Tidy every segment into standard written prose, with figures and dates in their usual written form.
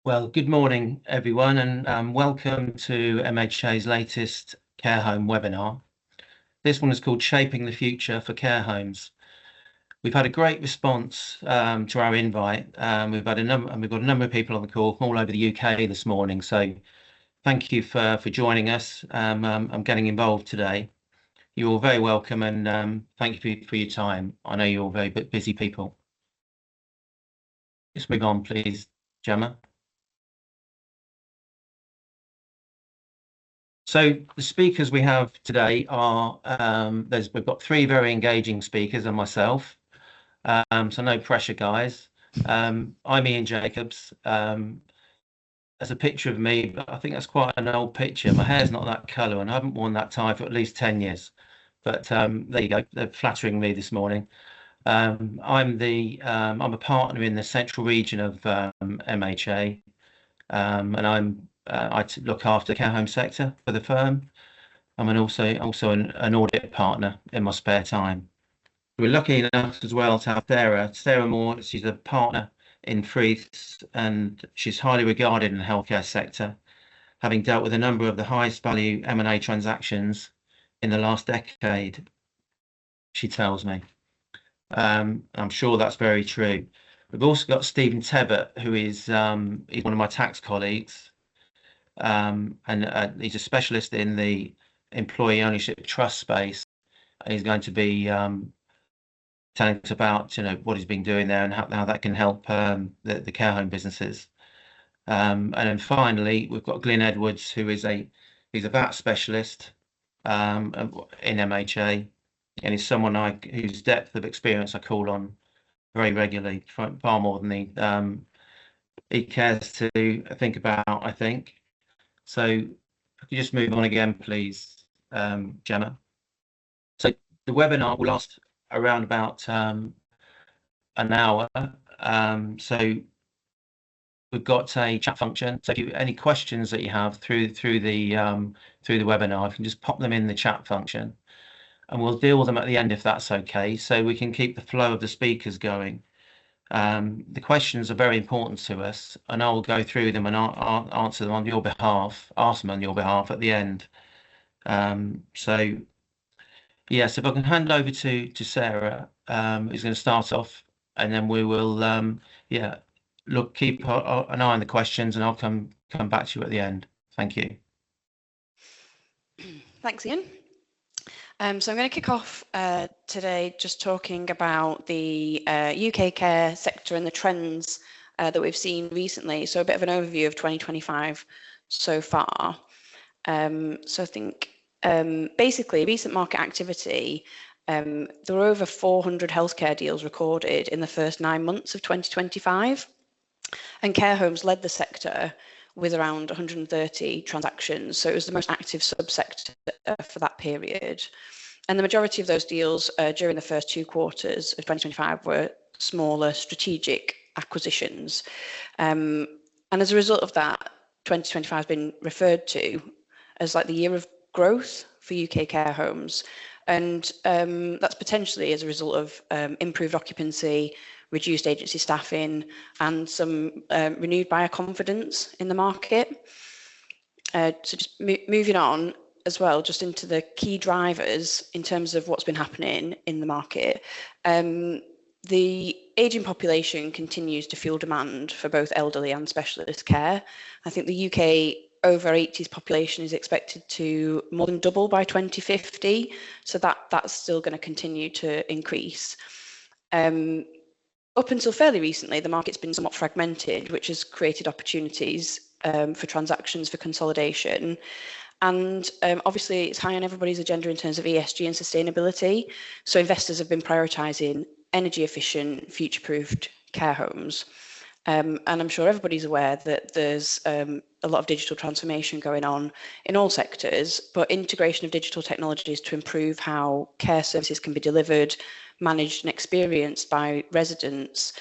Well, good morning, everyone, and welcome to MHA's latest care home webinar. This one is called Shaping the Future for Care Homes. We've had a great response to our invite. We've got a number of people on the call from all over the UK this morning. So thank you for joining us. I'm getting involved today. You're all very welcome, and thank you for your time. I know you're all very busy people. Let's move on, please, Gemma. So the speakers we have today are, we've got three very engaging speakers and myself. So no pressure, guys. I'm Ian Jacobs. There's a picture of me, but I think that's quite an old picture. My hair's not that colour and I haven't worn that tie for at least 10 years. But there you go, they're flattering me this morning. I'm a partner in the central region of MHA, and I look after the care home sector for the firm. I'm also an audit partner in my spare time. We're lucky enough as well to have Sarah Moore. She's a partner in Freeths, and she's highly regarded in the healthcare sector, having dealt with a number of the highest value M&A transactions in the last decade, she tells me. I'm sure that's very true. We've also got Stephen Tebbett, who is he's one of my tax colleagues, and he's a specialist in the employee ownership trust space. And he's going to be telling us about what he's been doing there and how that can help the care home businesses. And then finally, we've got Glyn Edwards, who is he's a VAT specialist in MHA, and he's someone whose depth of experience I call on very regularly, far more than he cares to think about, I think. So if you could just move on again, please, Gemma. So the webinar will last around about an hour. So we've got a chat function. So if you any questions that you have through the webinar, you can just pop them in the chat function, and we'll deal with them at the end if that's okay. So we can keep the flow of the speakers going. The questions are very important to us, and I will go through them and answer them on your behalf, ask them on your behalf at the end. So yes, if I can hand over to Sarah, who's going to start off, and then we will keep an eye on the questions, and I'll come back to you at the end. Thank you. Thanks, Ian. So I'm going to kick off today just talking about the UK care sector and the trends that we've seen recently. So a bit of an overview of 2025 so far. So I think basically recent market activity, there were over 400 healthcare deals recorded in the first 9 months of 2025, and care homes led the sector with around 130 transactions. So it was the most active subsector for that period. And the majority of those deals during the first 2 quarters of 2025 were smaller strategic acquisitions. And as a result of that, 2025 has been referred to as like the year of growth for UK care homes. And that's potentially as a result of improved occupancy, reduced agency staffing, and some renewed buyer confidence in the market. So just moving on as well, just into the key drivers in terms of what's been happening in the market. The ageing population continues to fuel demand for both elderly and specialist care. I think the UK over 80s population is expected to more than double by 2050, so that's still going to continue to increase. Up until fairly recently, the market's been somewhat fragmented, which has created opportunities for transactions for consolidation. And obviously, it's high on everybody's agenda in terms of ESG and sustainability. So investors have been prioritising energy efficient, future-proofed care homes. And I'm sure everybody's aware that there's a lot of digital transformation going on in all sectors, but integration of digital technologies to improve how care services can be delivered, managed and experienced by residents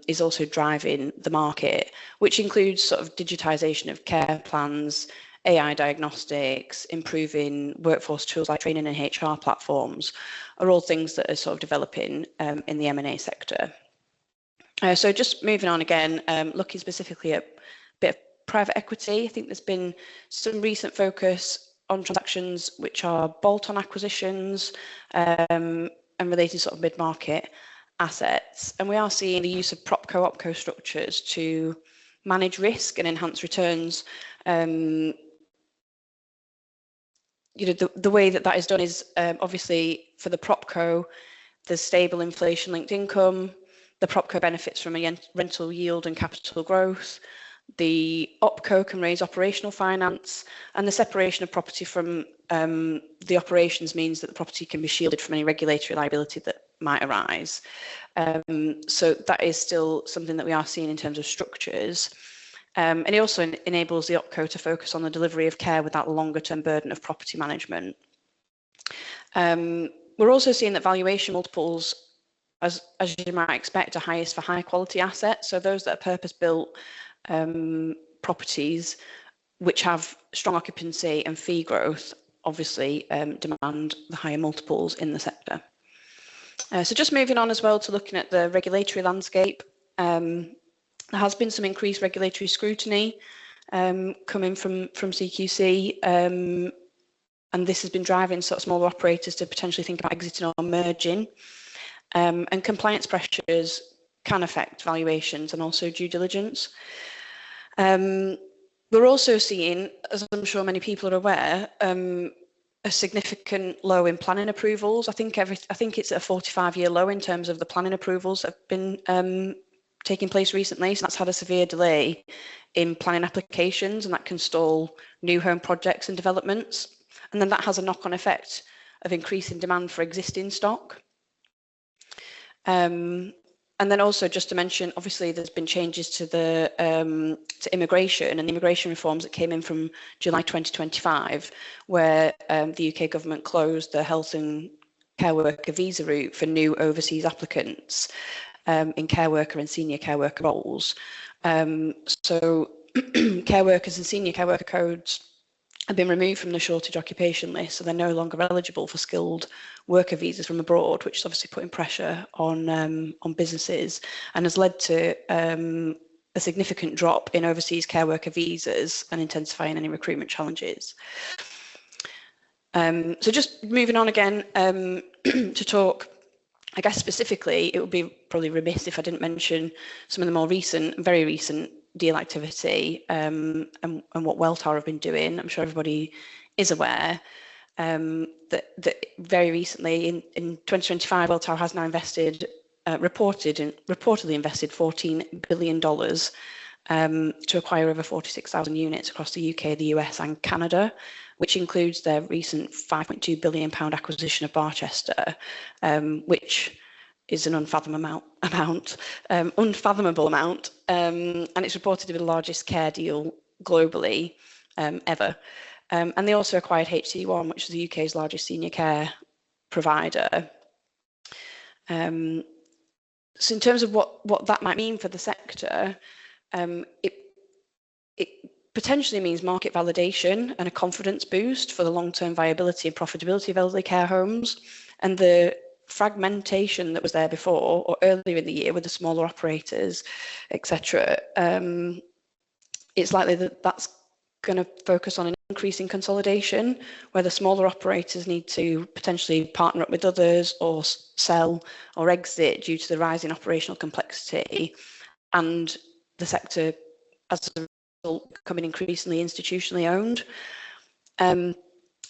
is also driving the market, which includes sort of digitisation of care plans, AI diagnostics, improving workforce tools like training and HR platforms are all things that are sort of developing in the M&A sector. So just moving on again, looking specifically at a bit of private equity, I think there's been some recent focus on transactions which are bolt-on acquisitions and related sort of mid-market assets. And we are seeing the use of PropCo-OpCo structures to manage risk and enhance returns. The way that is done is obviously for the PropCo, there's stable inflation-linked income. The PropCo benefits from a rental yield and capital growth. The OpCo can raise operational finance, and the separation of property from the operations means that the property can be shielded from any regulatory liability that might arise. So that is still something that we are seeing in terms of structures. And it also enables the OpCo to focus on the delivery of care without the longer-term burden of property management. We're also seeing that valuation multiples, as you might expect, are highest for high-quality assets. So those that are purpose-built properties which have strong occupancy and fee growth obviously demand the higher multiples in the sector. So just moving on as well to looking at the regulatory landscape, there has been some increased regulatory scrutiny coming from CQC, and this has been driving sort of smaller operators to potentially think about exiting or merging. And compliance pressures can affect valuations and also due diligence. We're also seeing, as I'm sure many people are aware, a significant low in planning approvals. I think it's at a 45-year low in terms of the planning approvals that have been taking place recently. So that's had a severe delay in planning applications, and that can stall new home projects and developments. And then that has a knock-on effect of increasing demand for existing stock. And then also just to mention, obviously there's been changes to the to immigration and the immigration reforms that came in from July 2025, where the UK government closed the health and care worker visa route for new overseas applicants in care worker and senior care worker roles. So care workers and senior care worker codes have been removed from the shortage occupation list, so they're no longer eligible for skilled worker visas from abroad, which is obviously putting pressure on businesses and has led to a significant drop in overseas care worker visas and intensifying any recruitment challenges. So just moving on again to talk, I guess specifically, it would be probably remiss if I didn't mention some of the more recent, very recent deal activity and what Welltower have been doing. I'm sure everybody is aware that very recently in 2025, Welltower has now invested, reportedly invested $14 billion to acquire over 46,000 units across the UK, the US and Canada, which includes their recent £5.2 billion acquisition of Barchester, which is an unfathomable amount, and it's reported to be the largest care deal globally ever. And they also acquired HC1, which is the UK's largest senior care provider. So in terms of what that might mean for the sector, it potentially means market validation and a confidence boost for the long-term viability and profitability of elderly care homes, and the fragmentation that was there before or earlier in the year with the smaller operators, etc. It's likely that that's going to focus on an increase in consolidation, where the smaller operators need to potentially partner up with others or sell or exit due to the rising operational complexity, and the sector as a result becoming increasingly institutionally owned.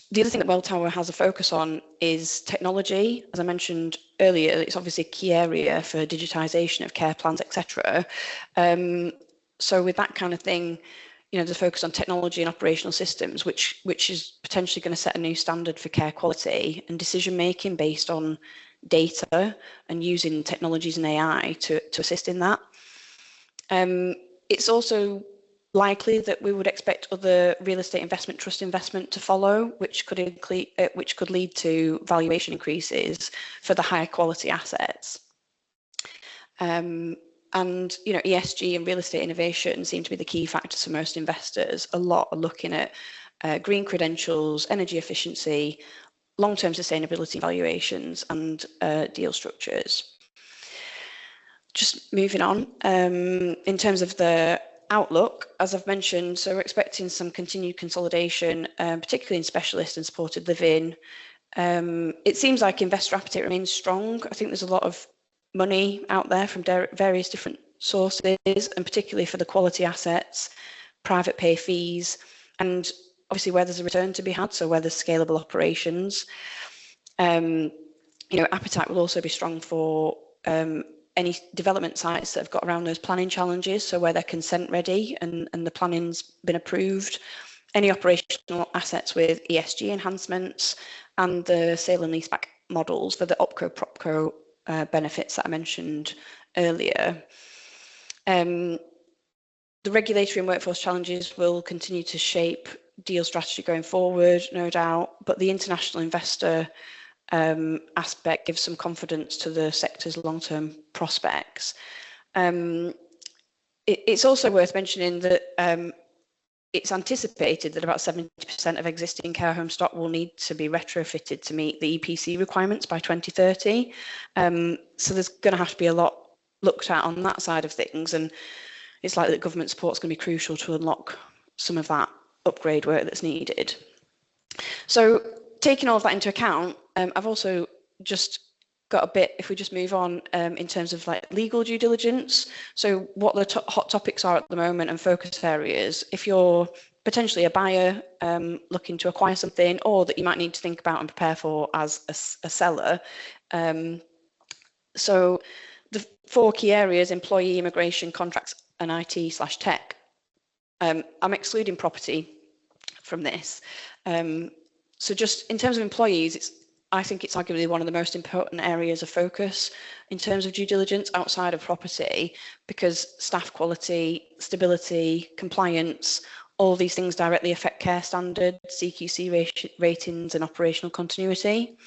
The other thing that Welltower has a focus on is technology. As I mentioned earlier, it's obviously a key area for digitisation of care plans, etc. So with that kind of thing, you know, the focus on technology and operational systems, which is potentially going to set a new standard for care quality and decision making based on data and using technologies and AI to assist in that. It's also likely that we would expect other real estate investment trust investment to follow, which could lead to valuation increases for the higher quality assets. And you know, ESG and real estate innovation seem to be the key factors for most investors. A lot are looking at green credentials, energy efficiency, long-term sustainability valuations, and deal structures. Just moving on, in terms of the outlook, as I've mentioned, so we're expecting some continued consolidation, particularly in specialist and supported living. It seems like investor appetite remains strong. I think there's a lot of money out there from various different sources, and particularly for the quality assets, private pay fees, and obviously where there's a return to be had, so where there's scalable operations. Appetite will also be strong for any development sites that have got around those planning challenges, so where they're consent ready and the planning's been approved, any operational assets with ESG enhancements, and the sale and leaseback models for the OpCo-PropCo benefits that I mentioned earlier. The regulatory and workforce challenges will continue to shape deal strategy going forward, no doubt, but the international investor aspect gives some confidence to the sector's long-term prospects. It's also worth mentioning that it's anticipated that about 70% of existing care home stock will need to be retrofitted to meet the EPC requirements by 2030. So there's going to have to be a lot looked at on that side of things, and it's likely that government support is going to be crucial to unlock some of that upgrade work that's needed. So taking all of that into account, I've also just got a bit, if we just move on, in terms of like legal due diligence. So what the hot topics are at the moment and focus areas, if you're potentially a buyer looking to acquire something, or that you might need to think about and prepare for as a seller. So the 4 key areas: employee, immigration, contracts, and IT/tech. I'm excluding property from this. So just in terms of employees, I think it's arguably one of the most important areas of focus in terms of due diligence outside of property, because staff quality, stability, compliance, all these things directly affect care standards, CQC ratings, and operational continuity.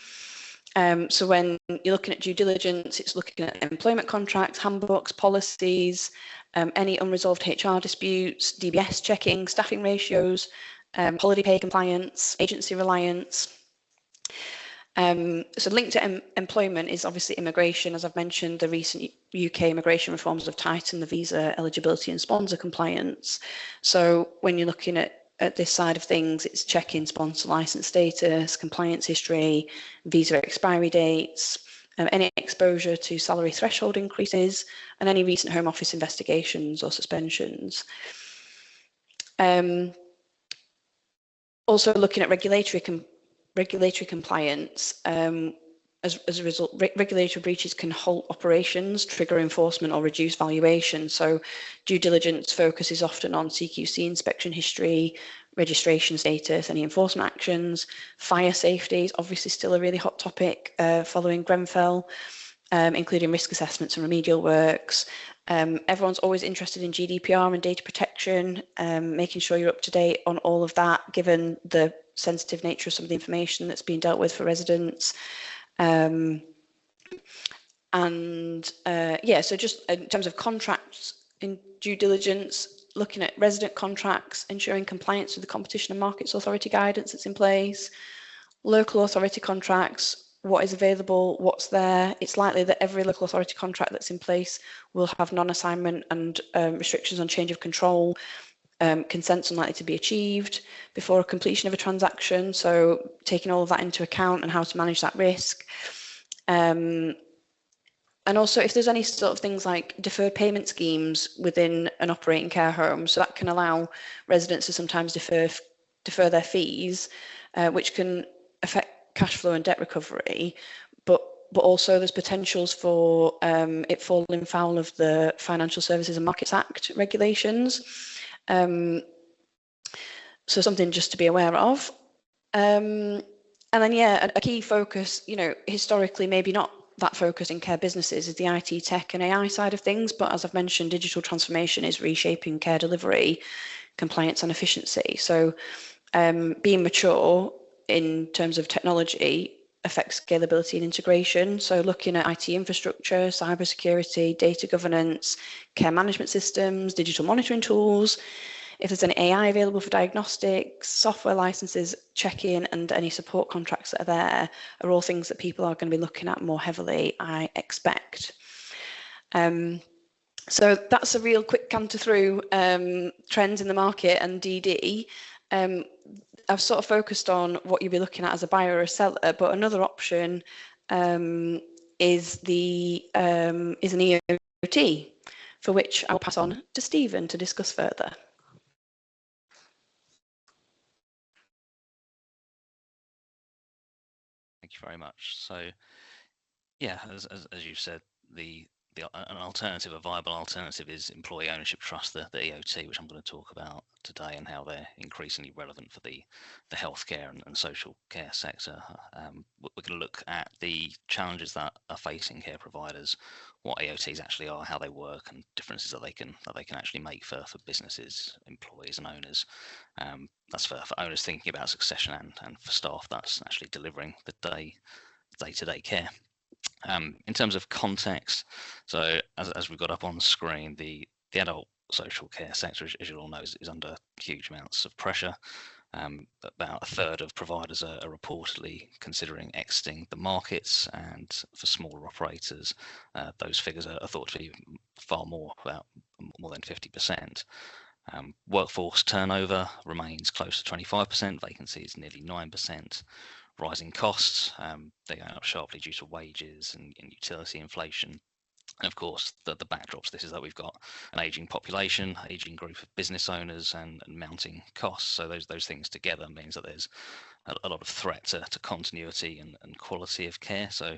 So when you're looking at due diligence, it's looking at employment contracts, handbooks, policies, any unresolved HR disputes, DBS checking, staffing ratios, holiday pay compliance, agency reliance. So linked to employment is obviously immigration. As I've mentioned, the recent UK immigration reforms have tightened the visa eligibility and sponsor compliance. So when you're looking at this side of things, it's checking sponsor license status, compliance history, visa expiry dates, any exposure to salary threshold increases, and any recent Home Office investigations or suspensions. Also looking at regulatory compliance. As a result, regulatory breaches can halt operations, trigger enforcement, or reduce valuation. So due diligence focuses often on CQC inspection history, registration status, any enforcement actions. Fire safety is obviously still a really hot topic following Grenfell, including risk assessments and remedial works. Everyone's always interested in GDPR and data protection, making sure you're up to date on all of that, given the sensitive nature of some of the information that's being dealt with for residents. So just in terms of contracts in due diligence, looking at resident contracts, ensuring compliance with the Competition and Markets Authority guidance that's in place, local authority contracts, what is available, what's there. It's likely that every local authority contract that's in place will have non-assignment and restrictions on change of control. Consent's unlikely to be achieved before completion of a transaction, so taking all of that into account and how to manage that risk. And also if there's any sort of things like deferred payment schemes within an operating care home, so that can allow residents to sometimes defer their fees, which can affect cash flow and debt recovery, but also there's potentials for it falling foul of the Financial Services and Markets Act regulations. So something just to be aware of. And then, a key focus, historically maybe not that focus in care businesses, is the IT, tech and AI side of things. But as I've mentioned, digital transformation is reshaping care delivery, compliance and efficiency. So being mature in terms of technology affects scalability and integration. So looking at IT infrastructure, cybersecurity, data governance, care management systems, digital monitoring tools. If there's any AI available for diagnostics, software licenses, check-in, and any support contracts that are there, are all things that people are going to be looking at more heavily, I expect. So that's a real quick canter through trends in the market and DD. I've sort of focused on what you'll be looking at as a buyer or a seller, but another option is an EOT, for which I'll pass on to Stephen to discuss further. Thank you very much. So, yeah, as you said, an alternative, a viable alternative, is employee ownership trust, the EOT, which I'm going to talk about today, and how they're increasingly relevant for the healthcare and social care sector. We're going to look at the challenges that are facing care providers, what EOTs actually are, how they work, and differences that they can actually make for businesses, employees, and owners. That's for owners thinking about succession, and for staff that's actually delivering the day-to-day care. In terms of context, so as we've got up on the screen, the adult social care sector, as you'll all know, is under huge amounts of pressure. About a third of providers are reportedly considering exiting the markets, and for smaller operators, those figures are thought to be far more, about more than 50%. Workforce turnover remains close to 25%, vacancies nearly 9%. Rising costs, they're going up sharply due to wages and utility inflation. And of course, the backdrop to this is that we've got an aging population, aging group of business owners, and mounting costs. So those things together means that there's a lot of threat to continuity and quality of care. So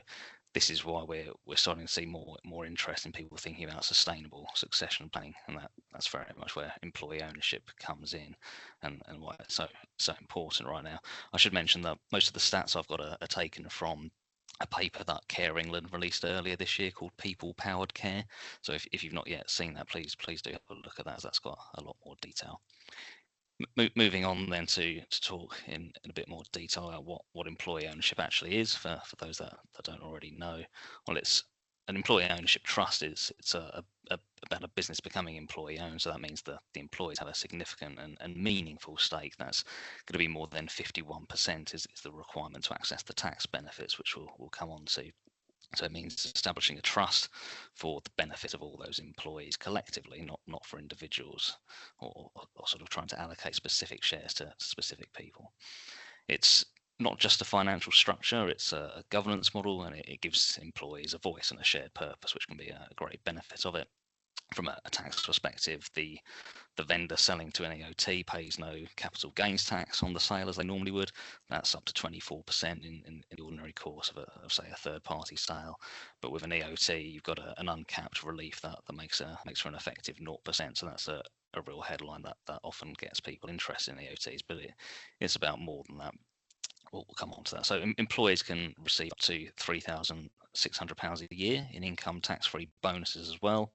this is why we're starting to see more interest in people thinking about sustainable succession planning, and that's very much where employee ownership comes in, and why it's so important right now. I should mention that most of the stats I've got are taken from a paper that Care England released earlier this year called People Powered Care. So if you've not yet seen that, please do have a look at that, as that's got a lot more detail. Moving on then to talk in a bit more detail about what employee ownership actually is, for those that don't already know. Well, it's an employee ownership trust. It's about a business becoming employee owned, so that means that the employees have a significant and meaningful stake. That's going to be more than 51% is the requirement to access the tax benefits, which we'll come on to. So it means establishing a trust for the benefit of all those employees collectively, not for individuals, or sort of trying to allocate specific shares to specific people. It's not just a financial structure, it's a governance model, and it gives employees a voice and a shared purpose, which can be a great benefit of it. From a tax perspective, the vendor selling to an EOT pays no capital gains tax on the sale as they normally would. That's up to 24% in the ordinary course of say a third party sale. But with an EOT, you've got an uncapped relief that makes for an effective 0%. So that's a real headline that often gets people interested in EOTs, but it's about more than that. We'll come on to that. So employees can receive up to £3,600 a year in income tax-free bonuses as well,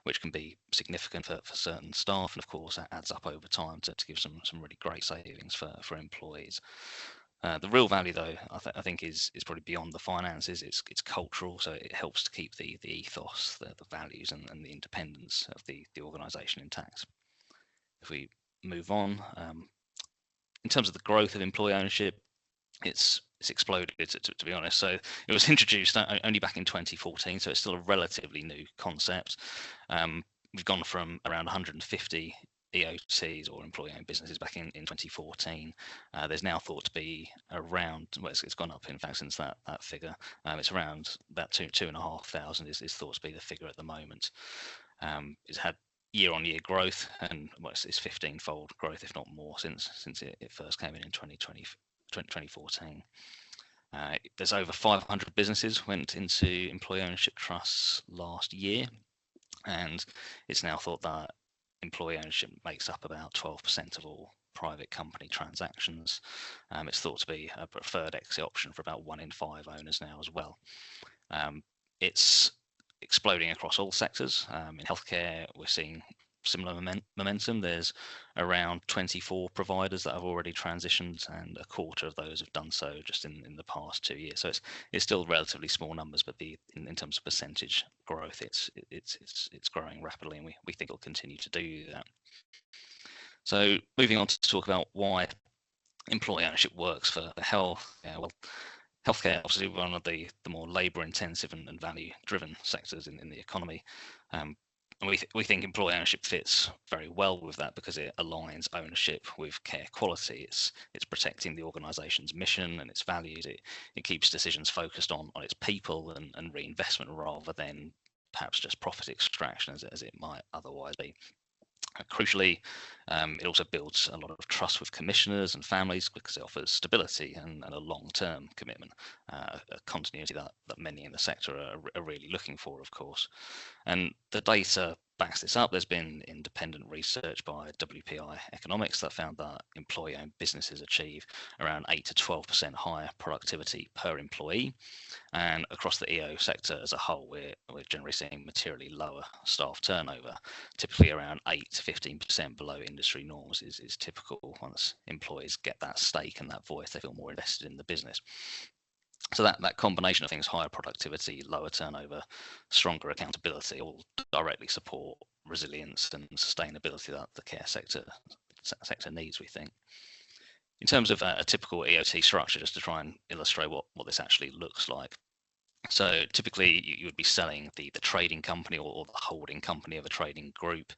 which can be significant for certain staff, and of course that adds up over time to give some really great savings for employees. The real value, though, I think is probably beyond the finances. It's cultural, so it helps to keep the ethos, the values, and the independence of the organisation intact. If we move on, in terms of the growth of employee ownership, it's exploded, to be honest. So it was introduced only back in 2014, so it's still a relatively new concept. We've gone from around 150 EOTs, or employee-owned businesses, back in 2014. There's now thought to be around, well, it's gone up in fact since that figure. It's around about 2,500 is thought to be the figure at the moment. It's had year-on-year growth, and it's 15-fold growth, if not more, since it first came in 2014. There's over 500 businesses went into employee ownership trusts last year, and it's now thought that employee ownership makes up about 12% of all private company transactions. It's thought to be a preferred exit option for about 1 in 5 owners now as well. It's exploding across all sectors. In healthcare, we're seeing similar momentum. There's around 24 providers that have already transitioned, and a quarter of those have done so just in the past 2 years. So it's still relatively small numbers, but in terms of percentage growth, it's growing rapidly, and we think it'll continue to do that. So moving on to talk about why employee ownership works for health. Well, Healthcare, obviously one of the more labour intensive and value driven sectors in the economy. And we think employee ownership fits very well with that because it aligns ownership with care quality. It's protecting the organisation's mission and its values. It keeps decisions focused on its people and reinvestment rather than perhaps just profit extraction as it might otherwise be. Crucially, it also builds a lot of trust with commissioners and families because it offers stability and a long-term commitment, a continuity that many in the sector are really looking for, of course. And the data backs this up. There's been independent research by WPI Economics that found that employee-owned businesses achieve around 8 to 12% higher productivity per employee. And across the EO sector as a whole, we're generally seeing materially lower staff turnover, typically around 8 to 15% below industry norms is typical. Once employees get that stake and that voice, they feel more invested in the business. So that combination of things, higher productivity, lower turnover, stronger accountability, all directly support resilience and sustainability that the care sector needs, we think. In terms of a typical EOT structure, just to try and illustrate what this actually looks like. So typically you would be selling the trading company or the holding company of a trading group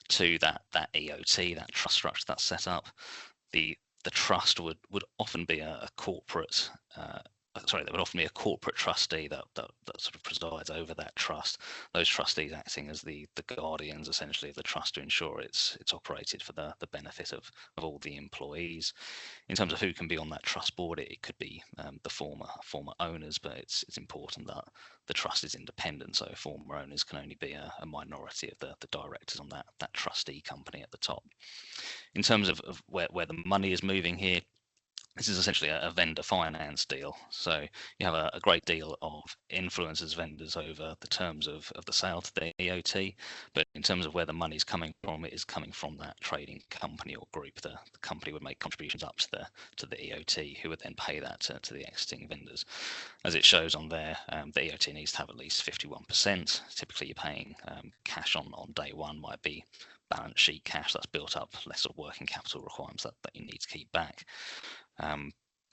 to that EOT, that trust structure that's set up. The trust would often be a corporate there would often be a corporate trustee that sort of presides over that trust. Those trustees acting as the guardians essentially of the trust to ensure it's operated for the benefit of all the employees. In terms of who can be on that trust board, it could be the former owners, but it's important that the trust is independent, so former owners can only be a minority of the directors on that trustee company at the top. In terms of where the money is moving here, this is essentially a vendor finance deal. So you have a great deal of influence as vendors over the terms of the sale to the EOT, but in terms of where the money is coming from, it is coming from that trading company or group. The company would make contributions up to the EOT, who would then pay that to the exiting vendors. As it shows on there, the EOT needs to have at least 51%. Typically, you're paying cash on day one, might be balance sheet cash that's built up, less sort of working capital requirements that you need to keep back.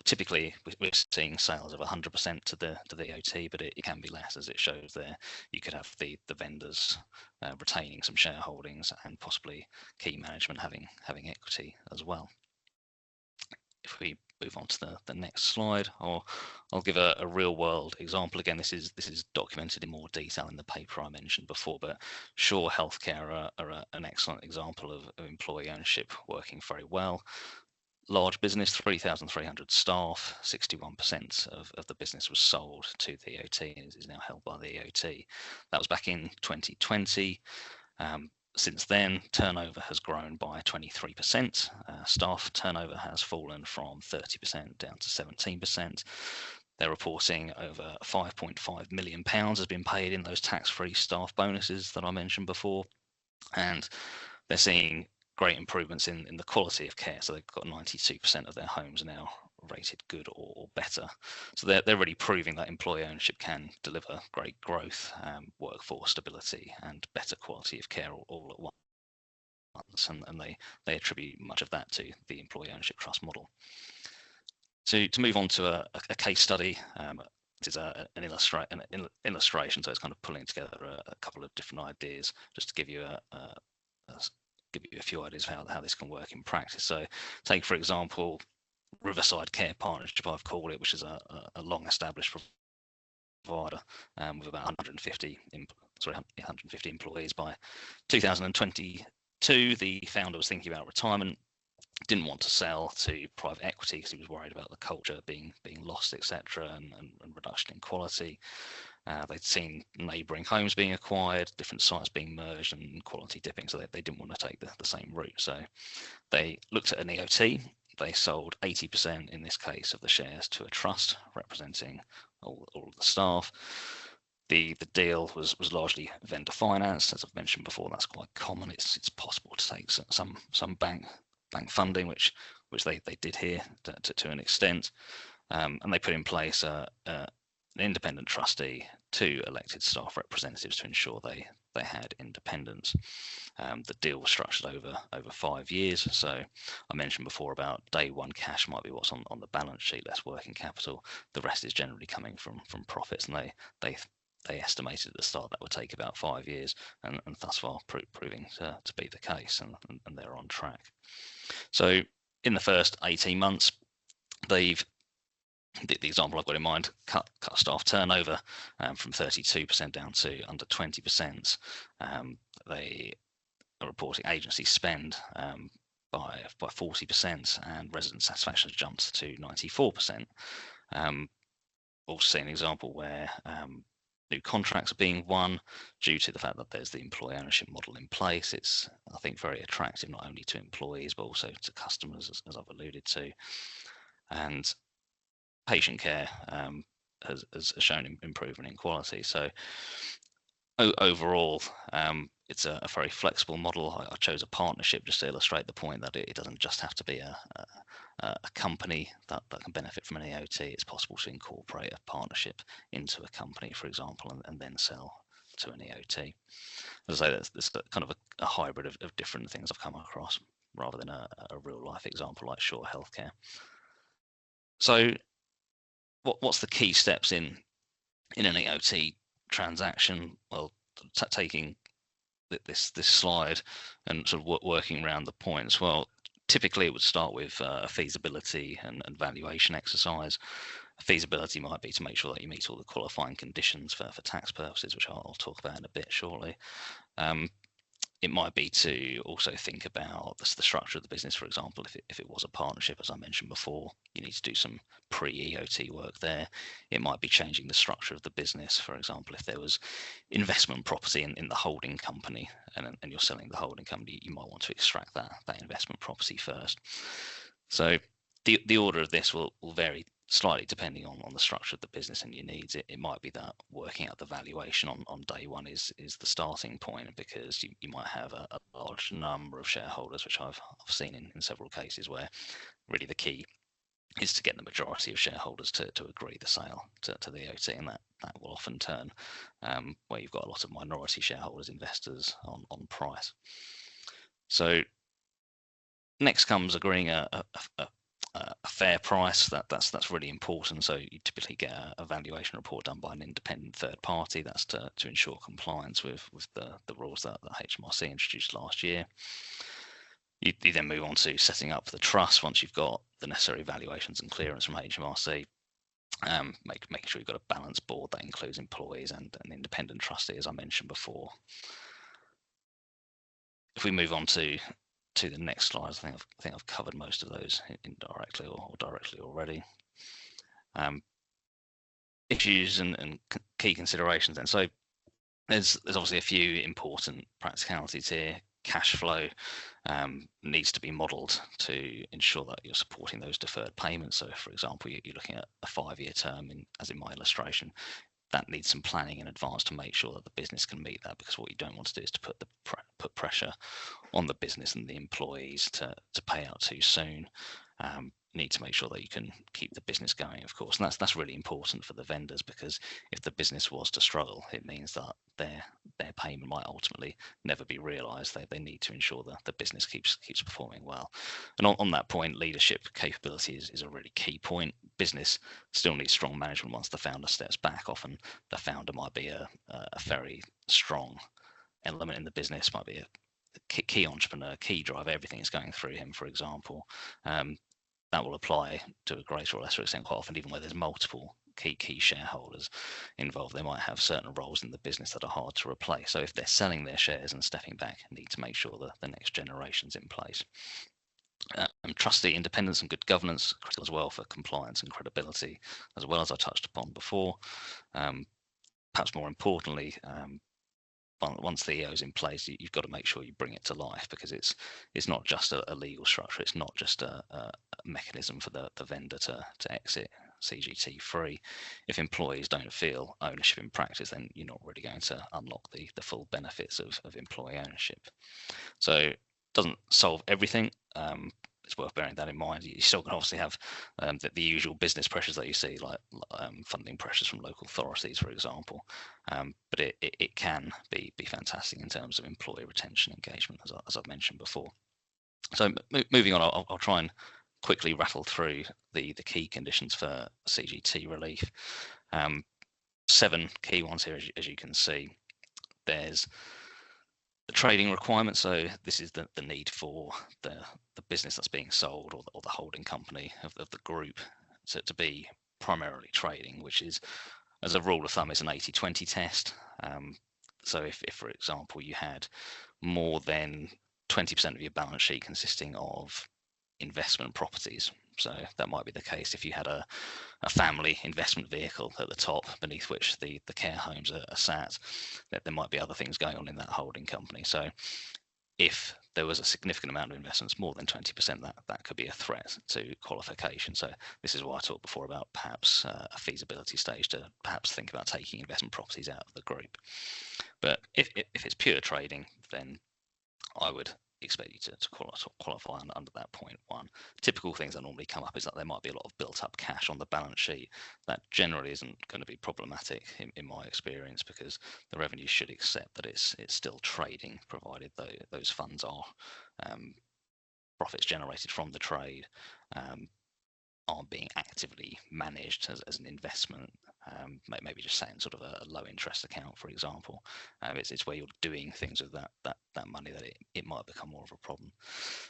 Typically, we're seeing sales of 100% to the EOT, but it can be less, as it shows there. You could have the vendors retaining some shareholdings and possibly key management having equity as well. If we move on to the next slide, I'll give a real world example. Again, this is documented in more detail in the paper I mentioned before, but Shaw Healthcare are an excellent example of employee ownership working very well. Large business, 3,300 staff, 61% of the business was sold to the EOT and is now held by the EOT. That was back in 2020. Since then, turnover has grown by 23%. Staff turnover has fallen from 30% down to 17%. They're reporting over £5.5 million has been paid in those tax-free staff bonuses that I mentioned before. And they're seeing great improvements in the quality of care. So they've got 92% of their homes now rated good or better. So they're really proving that employee ownership can deliver great growth, workforce stability, and better quality of care all at once. And they attribute much of that to the employee ownership trust model. So to move on to a case study, this is an illustration, so it's kind of pulling together a couple of different ideas just to give you a few ideas of how this can work in practice. So take, for example, Riverside Care Partnership, I've called it, which is a long established provider with about 150 employees. By 2022, the founder was thinking about retirement, didn't want to sell to private equity because he was worried about the culture being lost, etc., and reduction in quality. They'd seen neighbouring homes being acquired, different sites being merged, and quality dipping, so they didn't want to take the same route. So they looked at an EOT. They sold 80% in this case of the shares to a trust representing all of the staff. The deal was largely vendor financed, as I've mentioned before. That's quite common. It's possible to take some bank funding, which they did here to an extent, and they put in place an independent trustee, 2 elected staff representatives to ensure they they had independence. The deal was structured over 5 years. So I mentioned before about day one cash might be what's on the balance sheet, less working capital. The rest is generally coming from profits, and they estimated at the start that would take about 5 years, and thus far proving to be the case, and they're on track. So in the first 18 months, they've, the example I've got in mind, cut staff turnover from 32% down to under 20%. They are reporting agency spend by 40%, and resident satisfaction has jumped to 94%. Also see an example where new contracts are being won due to the fact that there's the employee ownership model in place. It's, I think, very attractive not only to employees but also to customers, as I've alluded to. And patient care has shown improvement in quality. So overall, it's a very flexible model. I chose a partnership just to illustrate the point that it doesn't just have to be a company that can benefit from an EOT. It's possible to incorporate a partnership into a company, for example, and then sell to an EOT. As I say, there's kind of a hybrid of different things I've come across, rather than a real life example like Shore Healthcare. So what's the key steps in an EOT transaction? Well, taking this slide and sort of working around the points. Well, typically it would start with a feasibility and valuation exercise. Feasibility might be to make sure that you meet all the qualifying conditions for tax purposes, which I'll talk about in a bit shortly. It might be to also think about the structure of the business. For example, if it was a partnership, as I mentioned before, you need to do some pre-EOT work there. It might be changing the structure of the business. For example, if there was investment property in the holding company and you're selling the holding company, you might want to extract that investment property first. So the order of this will vary slightly depending on the structure of the business and your needs. It might be that working out the valuation on day one is the starting point, because you might have a large number of shareholders, which I've seen in several cases, where really the key is to get the majority of shareholders to agree the sale to the EOT, and that will often turn where you've got a lot of minority shareholders, investors on price. So next comes agreeing a fair price. That's really important. So you typically get a valuation report done by an independent third party. That's to ensure compliance with the rules that HMRC introduced last year. You then move on to setting up the trust once you've got the necessary valuations and clearance from HMRC. Making sure you've got a balanced board that includes employees and an independent trustee, as I mentioned before. If we move on to the next slide, I think I've covered most of those indirectly or directly already. Issues and key considerations then. So there's obviously a few important practicalities here. Cash flow needs to be modelled to ensure that you're supporting those deferred payments. So, for example, you're looking at a 5-year term, as in my illustration. That needs some planning in advance to make sure that the business can meet that, because what you don't want to do is to put pressure on the business and the employees to pay out too soon. Need to make sure that you can keep the business going, of course, and that's really important for the vendors, because if the business was to struggle, it means that their payment might ultimately never be realised. They need to ensure that the business keeps performing well. And on that point, leadership capability is a really key point. Business still needs strong management once the founder steps back. Often the founder might be a very strong element in the business, might be a key entrepreneur, key driver. Everything is going through him, for example. That will apply to a greater or lesser extent quite often, even where there's multiple key shareholders involved. They might have certain roles in the business that are hard to replace. So if they're selling their shares and stepping back, need to make sure that the next generation's in place. Trustee independence and good governance, critical as well for compliance and credibility, as well as I touched upon before. Perhaps more importantly, once the EO is in place, you've got to make sure you bring it to life, because it's not just a legal structure. It's not just a mechanism for the vendor to exit CGT free. If employees don't feel ownership in practice, then you're not really going to unlock the full benefits of employee ownership. So it doesn't solve everything. it's worth bearing that in mind. You still can obviously have the usual business pressures that you see, like funding pressures from local authorities, for example. But it can be fantastic in terms of employee retention engagement, as I've mentioned before. So moving on, I'll try and quickly rattle through the key conditions for CGT relief. 7 key ones here, as you can see. There's the trading requirement, so this is the need for the business that's being sold, or the holding company of the group, so to be primarily trading, which is, as a rule of thumb, is an 80-20 test. So if for example you had more than 20% of your balance sheet consisting of investment properties, so that might be the case if you had a family investment vehicle at the top beneath which the care homes are sat, that there might be other things going on in that holding company. So if there was a significant amount of investments, more than 20%, that could be a threat to qualification. So this is why I talked before about perhaps a feasibility stage to perhaps think about taking investment properties out of the group. But if it's pure trading, then I would expect you to qualify under that point 1. Typical things that normally come up is that there might be a lot of built up cash on the balance sheet. That generally isn't going to be problematic in my experience, because the revenue should accept that it's still trading, provided those funds are profits generated from the trade, aren't being actively managed as an investment. Maybe just saying sort of a low interest account, for example. It's where you're doing things with that money that it might become more of a problem.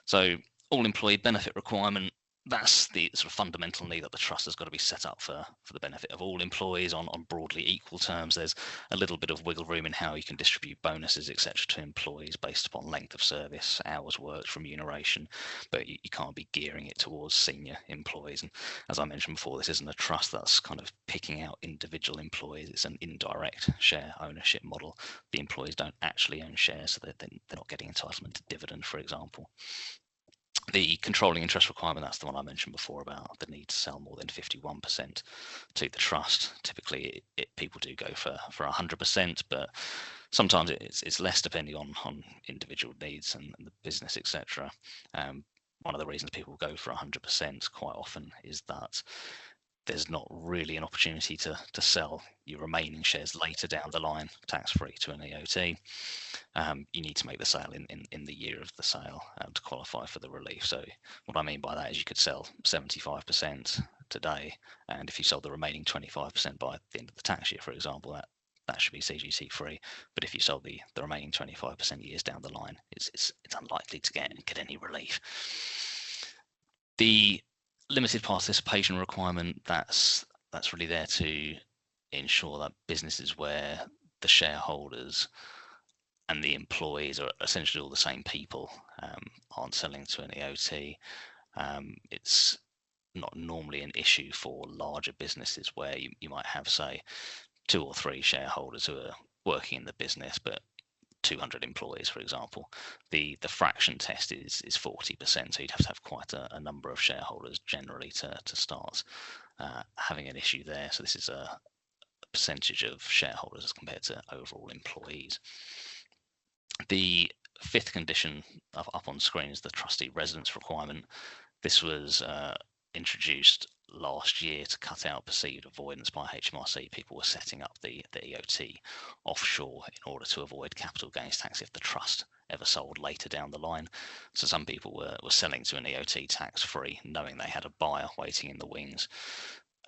So all employee benefit requirement, that's the sort of fundamental need that the trust has got to be set up for the benefit of all employees on broadly equal terms. There's a little bit of wiggle room in how you can distribute bonuses, etc., to employees based upon length of service, hours worked, remuneration, but you can't be gearing it towards senior employees. And as I mentioned before, this isn't a trust that's kind of picking out individual employees. It's an indirect share ownership model. The employees don't actually own shares, so they're not getting entitlement to dividend, for example. The controlling interest requirement, that's the one I mentioned before about the need to sell more than 51% to the trust. Typically, people do go for 100%, but sometimes it's less depending on individual needs and the business, etc. One of the reasons people go for 100% quite often is that there's not really an opportunity to sell your remaining shares later down the line tax-free to an EOT. You need to make the sale in the year of the sale to qualify for the relief. So what I mean by that is you could sell 75% today, and if you sold the remaining 25% by the end of the tax year, for example, that should be CGT free. But if you sold the remaining 25% years down the line, it's unlikely to get any relief. The limited participation requirement, that's really there to ensure that businesses where the shareholders and the employees are essentially all the same people aren't selling to an EOT. It's not normally an issue for larger businesses where you might have, say, 2 or 3 shareholders who are working in the business, but 200 employees, for example. The fraction test is 40%, so you'd have to have quite a number of shareholders generally to start having an issue there. So this is a percentage of shareholders as compared to overall employees. The 5th condition up on screen is the trustee residence requirement. This was introduced last year to cut out perceived avoidance by HMRC. People were setting up the EOT offshore in order to avoid capital gains tax if the trust ever sold later down the line. So some people were selling to an EOT tax-free, knowing they had a buyer waiting in the wings,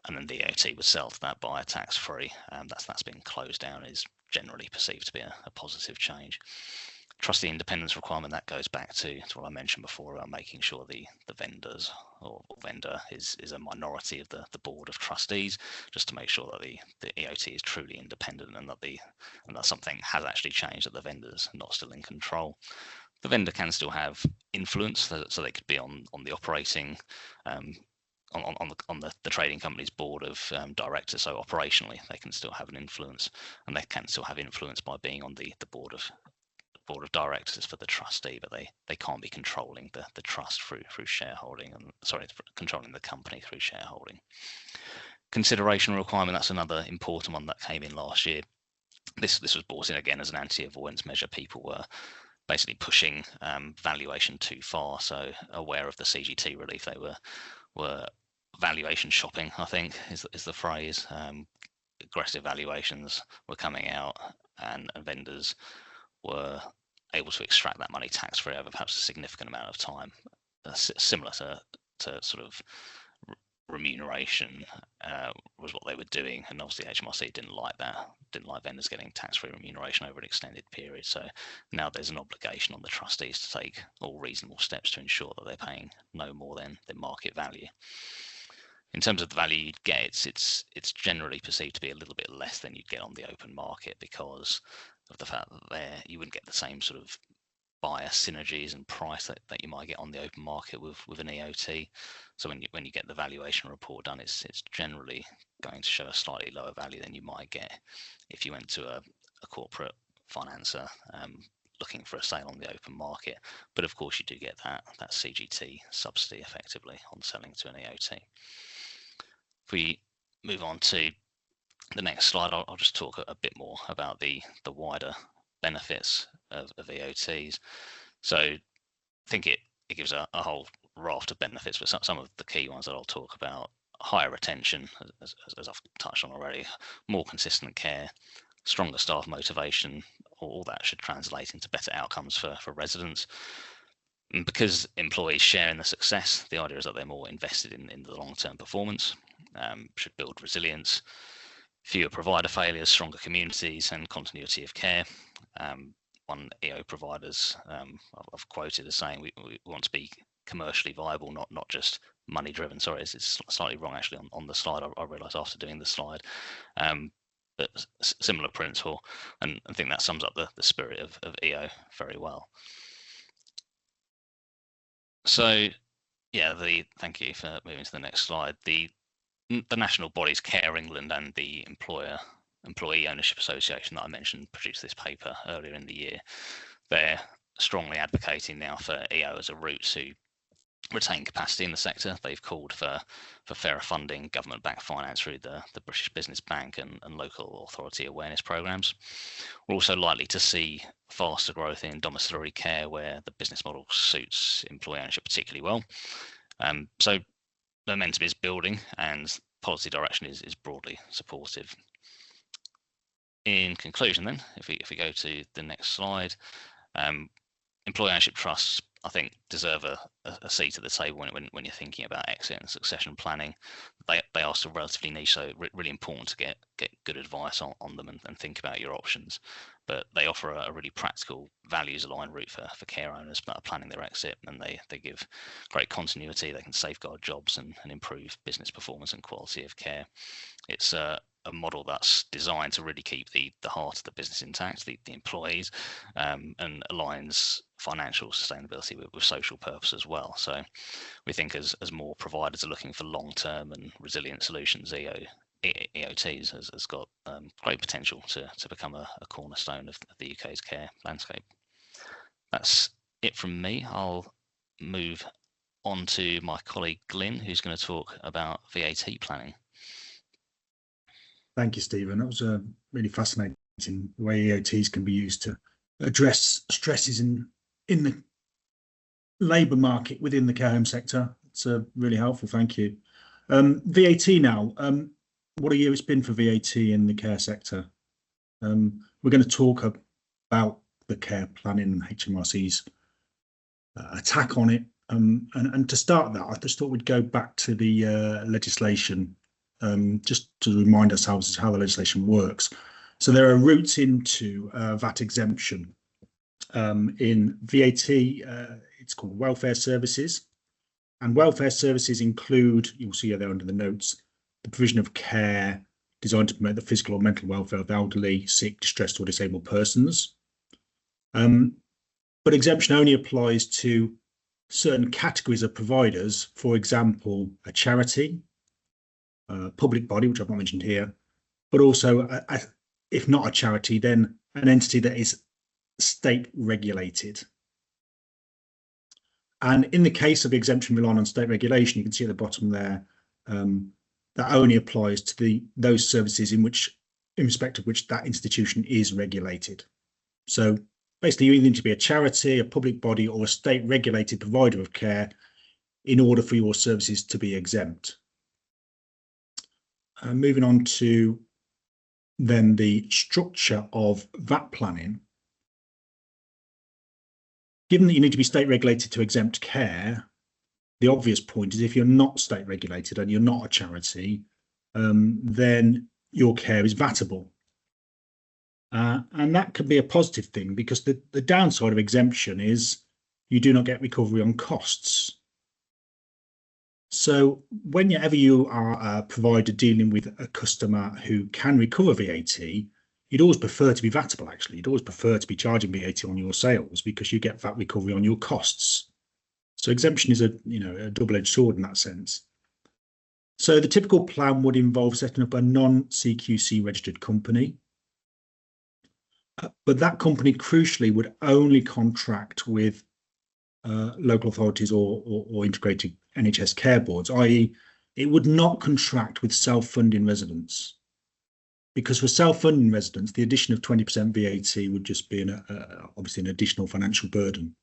and then the EOT would sell to that buyer tax-free. That's been closed down, is generally perceived to be a positive change. Trustee independence requirement, that goes back to what I mentioned before about making sure the vendors or vendor is a minority of the board of trustees, just to make sure that the EOT is truly independent and that something has actually changed, that the vendor's not still in control. The vendor can still have influence, so they could be on the operating on the trading company's board of directors. So operationally, they can still have an influence, and they can still have influence by being on the board of directors for the trustee, but they can't be controlling the trust through shareholding, and controlling the company through shareholding. Consideration requirement, that's another important one that came in last year. This was brought in again as an anti-avoidance measure. People were basically pushing valuation too far. So aware of the CGT relief, they were valuation shopping, I think is the phrase. Aggressive valuations were coming out, and vendors were able to extract that money tax-free over perhaps a significant amount of time, similar to sort of remuneration was what they were doing, and obviously HMRC didn't like that, didn't like vendors getting tax-free remuneration over an extended period. So now there's an obligation on the trustees to take all reasonable steps to ensure that they're paying no more than the market value. In terms of the value you'd get, it's generally perceived to be a little bit less than you'd get on the open market because of the fact that you wouldn't get the same sort of buyer synergies and price that you might get on the open market with an EOT. So when you get the valuation report done, it's generally going to show a slightly lower value than you might get if you went to a corporate financer looking for a sale on the open market. But of course you do get that CGT subsidy effectively on selling to an EOT. If we move on to the next slide, I'll just talk a bit more about the wider benefits of EOTs. So I think it gives a whole raft of benefits, but some of the key ones that I'll talk about: higher retention, as I've touched on already, more consistent care, stronger staff motivation. All that should translate into better outcomes for residents. And because employees share in the success, the idea is that they're more invested in the long-term performance, should build resilience, fewer provider failures, stronger communities, and continuity of care. One EO providers I've quoted as saying we want to be commercially viable, not just money driven. Sorry, it's slightly wrong actually on the slide. I realised after doing the slide, but similar principle, and I think that sums up the spirit of EO very well. So yeah, thank you for moving to the next slide. The national bodies Care England and the Employee Ownership Association that I mentioned produced this paper earlier in the year. They're strongly advocating now for EO as a route to retain capacity in the sector. They've called for fairer funding, government-backed finance through the British Business Bank and local authority awareness programs. We're also likely to see faster growth in domiciliary care, where the business model suits employee ownership particularly well. So momentum is building and policy direction is broadly supportive. In conclusion then, if we go to the next slide, employee ownership trusts, I think, deserve a seat at the table when you're thinking about exit and succession planning. They are still relatively niche, so really important to get good advice on them and think about your options. But they offer a really practical, values-aligned route for care owners that are planning their exit, and they give great continuity. They can safeguard jobs and improve business performance and quality of care. It's a model that's designed to really keep the heart of the business intact, the employees, and aligns financial sustainability with social purpose as well. So we think as more providers are looking for long-term and resilient solutions, EOTs has got great potential to become a cornerstone of the UK's care landscape. That's it from me. I'll move on to my colleague Glyn, who's going to talk about VAT planning. Thank you, Stephen. That was really fascinating, the way EOTs can be used to address stresses in the labour market within the care home sector. It's really helpful. Thank you. VAT now. What a year it's been for VAT in the care sector. We're going to talk about the care planning and HMRC's attack on it. And to start that, I just thought we'd go back to the legislation, just to remind ourselves how the legislation works. So there are routes into VAT exemption. In VAT, it's called welfare services. And welfare services include, you'll see there under the notes, the provision of care designed to promote the physical or mental welfare of elderly, sick, distressed or disabled persons. But exemption only applies to certain categories of providers, for example, a charity, a public body, which I've not mentioned here, but also, if not a charity, then an entity that is state regulated. And in the case of the exemption relying on state regulation, you can see at the bottom there, that only applies to those services in respect of which that institution is regulated. So Basically, you either need to be a charity, a public body, or a state regulated provider of care in order for your services to be exempt. Moving on to then the structure of VAT planning. Given that you need to be state regulated to exempt care, the obvious point is if you're not state regulated and you're not a charity, then your care is VATable. And that can be a positive thing, because the downside of exemption is you do not get recovery on costs. So whenever you are a provider dealing with a customer who can recover VAT, you'd always prefer to be VATable, actually. You'd always prefer to be charging VAT on your sales because you get VAT recovery on your costs. So exemption is a double-edged sword in that sense. So the typical plan would involve setting up a non-CQC registered company. But that company, crucially, would only contract with local authorities or integrated NHS care boards, i.e. it would not contract with self-funding residents. Because for self-funding residents, the addition of 20% VAT would just be obviously an additional financial burden.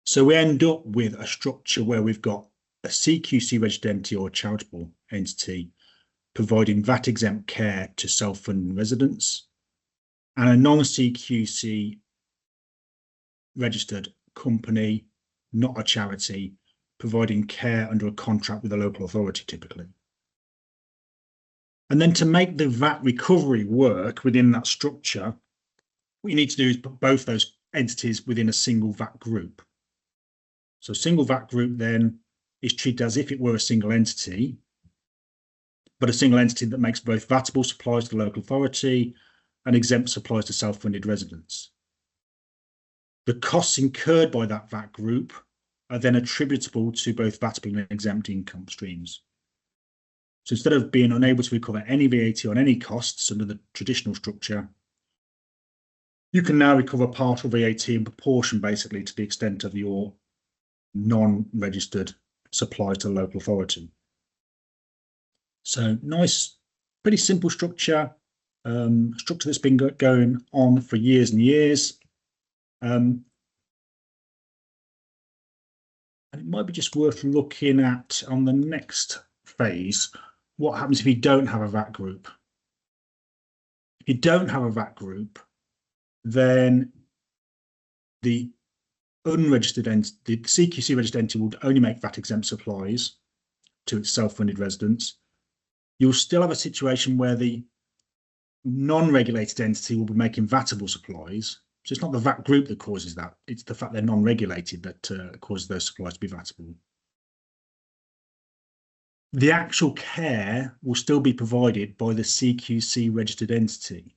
So we end up with a structure where we've got a CQC registered entity or a charitable entity providing VAT-exempt care to self-funding residents, and a non-CQC registered company, not a charity, providing care under a contract with a local authority typically. And then to make the VAT recovery work within that structure, what you need to do is put both those entities within a single VAT group. So single VAT group then is treated as if it were a single entity, but a single entity that makes both VATable supplies to the local authority and exempt supplies to self-funded residents. The costs incurred by that VAT group are then attributable to both VATable and exempt income streams. So instead of being unable to recover any VAT on any costs under the traditional structure, you can now recover partial VAT in proportion, basically, to the extent of your non-registered supplies to the local authority. So nice, pretty simple structure, structure that's been going on for years and years. And it might be just worth looking at on the next phase, what happens if you don't have a VAT group. If you don't have a VAT group, then the unregistered entity, the CQC registered entity, will only make VAT exempt supplies to its self-funded residents. You'll still have a situation where the non-regulated entity will be making VATable supplies. So it's not the VAT group that causes that, it's the fact they're non-regulated that causes those supplies to be VATable. The actual care will still be provided by the CQC registered entity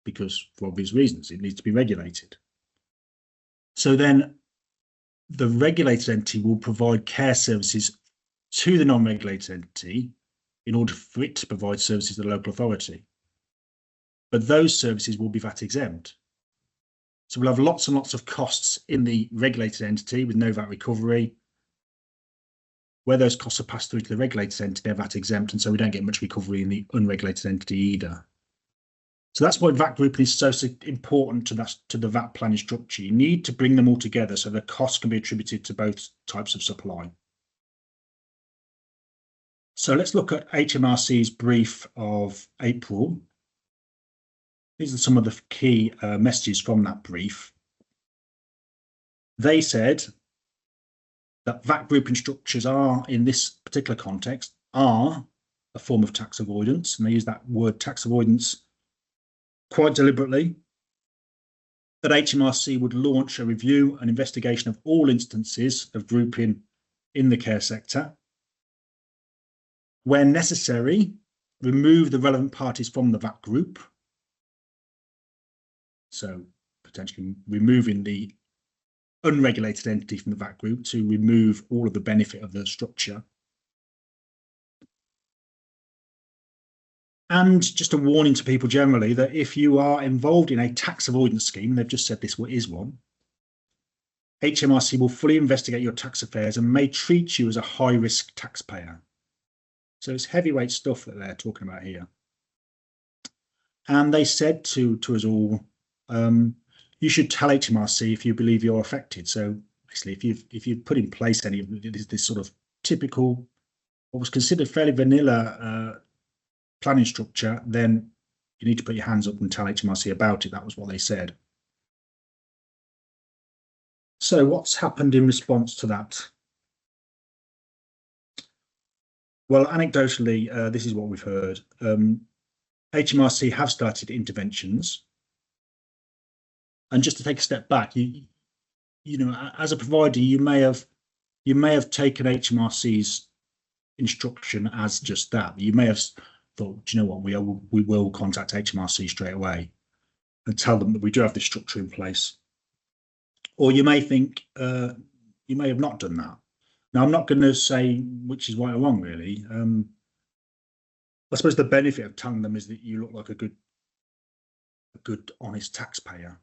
because, for obvious reasons, it needs to be regulated. So then the regulated entity will provide care services to the non-regulated entity in order for it to provide services to the local authority. But those services will be VAT exempt. So we'll have lots and lots of costs in the regulated entity with no VAT recovery. Where those costs are passed through to the regulated entity, they're VAT exempt, and so we don't get much recovery in the unregulated entity either. So that's why VAT grouping is so important to the VAT planning structure. You need to bring them all together so the costs can be attributed to both types of supply. So let's look at HMRC's brief of April. These are some of the key messages from that brief. They said that VAT grouping structures are, in this particular context, are a form of tax avoidance, and they use that word tax avoidance quite deliberately. That HMRC would launch a review and investigation of all instances of grouping in the care sector. Where necessary, remove the relevant parties from the VAT group. So potentially removing the unregulated entity from the VAT group to remove all of the benefit of the structure. And just a warning to people generally that if you are involved in a tax avoidance scheme, they've just said this is one, HMRC will fully investigate your tax affairs and may treat you as a high-risk taxpayer. So it's heavyweight stuff that they're talking about here. And they said to us all, you should tell HMRC if you believe you're affected. So basically, if you've put in place any of this sort of typical, what was considered fairly vanilla planning structure, then you need to put your hands up and tell HMRC about it. That was what they said. So what's happened in response to that? Well, anecdotally, this is what we've heard. HMRC have started interventions. And just to take a step back, you know, as a provider, you may have taken HMRC's instruction as just that. You may have thought, do you know what, we will contact HMRC straight away and tell them that we do have this structure in place. Or you may think you may have not done that. Now, I'm not going to say which is right or wrong, really. I suppose the benefit of telling them is that you look like a good, honest taxpayer.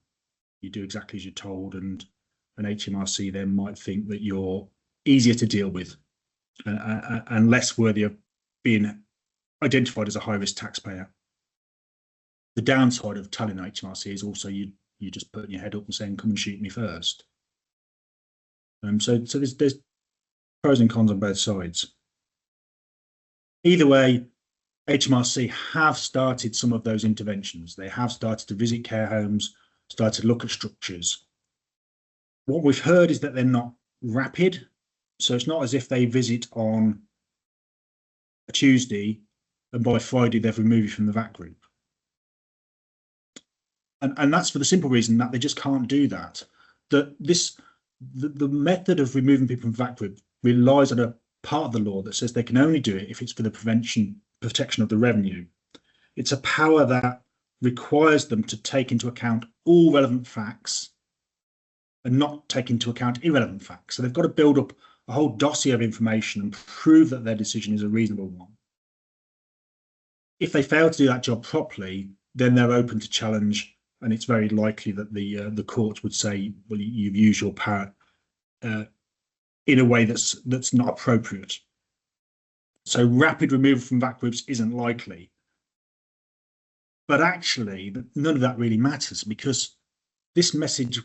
You do exactly as you're told, and an HMRC then might think that you're easier to deal with and less worthy of being identified as a high-risk taxpayer. The downside of telling HMRC is also you just putting your head up and saying, "Come and shoot me first." So there's pros and cons on both sides. Either way, HMRC have started some of those interventions. They have started to visit care homes, started to look at structures. What we've heard is that they're not rapid. So it's not as if they visit on a Tuesday and by Friday they've removed you from the VAT group. And that's for the simple reason that they just can't do that. The method of removing people from VAT group relies on a part of the law that says they can only do it if it's for the protection of the revenue. It's a power that requires them to take into account all relevant facts and not take into account irrelevant facts. So they've got to build up a whole dossier of information and prove that their decision is a reasonable one. If they fail to do that job properly, then they're open to challenge, and it's very likely that the courts would say, well, you've used your power in a way that's not appropriate. So rapid removal from VAT groups isn't likely. But actually, none of that really matters, because this message,